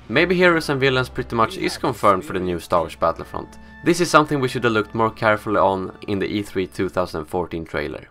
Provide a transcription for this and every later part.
maybe heroes and villains pretty much is confirmed for the new Star Wars Battlefront. This is something we should have looked more carefully on in the E3 2014 trailer.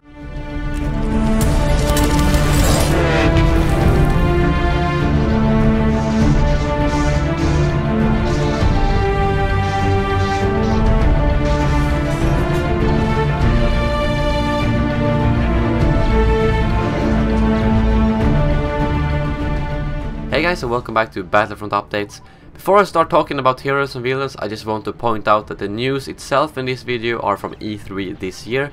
Hey guys, and welcome back to Battlefront updates. Before I start talking about heroes and villains, I just want to point out that the news itself in this video are from E3 this year,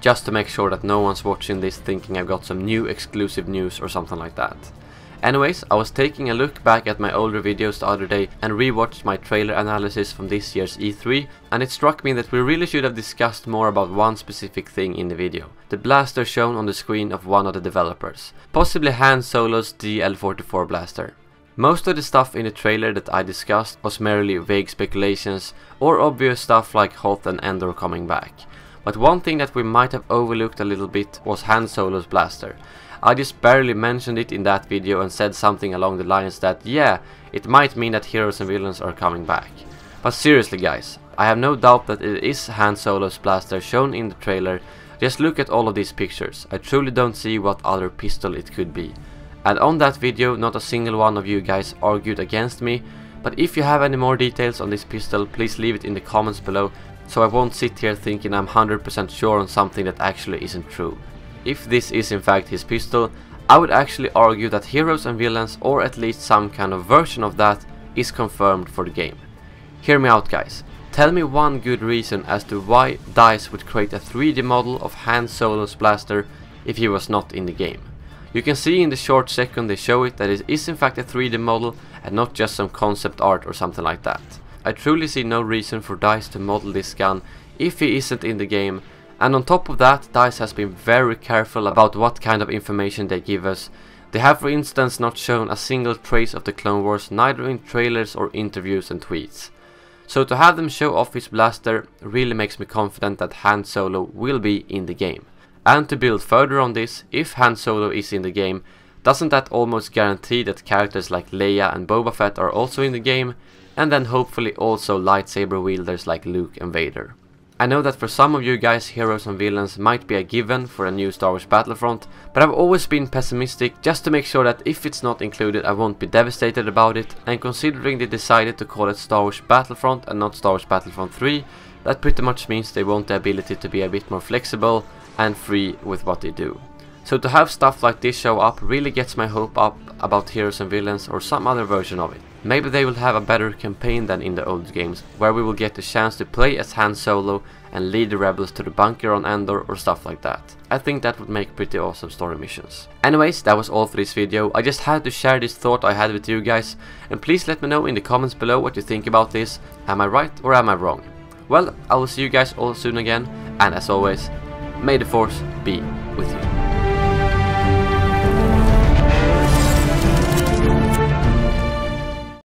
just to make sure that no one's watching this thinking I've got some new exclusive news or something like that. Anyways, I was taking a look back at my older videos the other day and rewatched my trailer analysis from this year's E3, and it struck me that we really should have discussed more about one specific thing in the video. The blaster shown on the screen of one of the developers. Possibly Han Solo's DL-44 blaster. Most of the stuff in the trailer that I discussed was merely vague speculations or obvious stuff like Hoth and Endor coming back. But one thing that we might have overlooked a little bit was Han Solo's blaster. I just barely mentioned it in that video and said something along the lines that yeah, it might mean that heroes and villains are coming back. But seriously guys, I have no doubt that it is Han Solo's blaster shown in the trailer. Just look at all of these pictures. I truly don't see what other pistol it could be. And on that video, not a single one of you guys argued against me, but if you have any more details on this pistol, please leave it in the comments below, so I won't sit here thinking I'm 100% sure on something that actually isn't true. If this is in fact his pistol, I would actually argue that heroes and villains, or at least some kind of version of that, is confirmed for the game. Hear me out guys. Tell me one good reason as to why DICE would create a 3D model of Han Solo's blaster if he was not in the game. You can see in the short second they show it that it is in fact a 3D model and not just some concept art or something like that. I truly see no reason for DICE to model this gun if he isn't in the game. And on top of that, DICE has been very careful about what kind of information they give us. They have for instance not shown a single trace of the Clone Wars, neither in trailers or interviews and tweets. So to have them show off his blaster really makes me confident that Han Solo will be in the game. And to build further on this, if Han Solo is in the game, doesn't that almost guarantee that characters like Leia and Boba Fett are also in the game, and then hopefully also lightsaber wielders like Luke and Vader. I know that for some of you guys, heroes and villains might be a given for a new Star Wars Battlefront, but I've always been pessimistic just to make sure that if it's not included I won't be devastated about it, and considering they decided to call it Star Wars Battlefront and not Star Wars Battlefront 3, that pretty much means they want the ability to be a bit more flexible and free with what they do. So to have stuff like this show up really gets my hope up about heroes and villains or some other version of it. Maybe they will have a better campaign than in the old games, where we will get the chance to play as Han Solo and lead the rebels to the bunker on Endor or stuff like that. I think that would make pretty awesome story missions. Anyways, that was all for this video. I just had to share this thought I had with you guys, and please let me know in the comments below what you think about this. Am I right or am I wrong? Well, I will see you guys all soon again, and as always, may the Force be with you.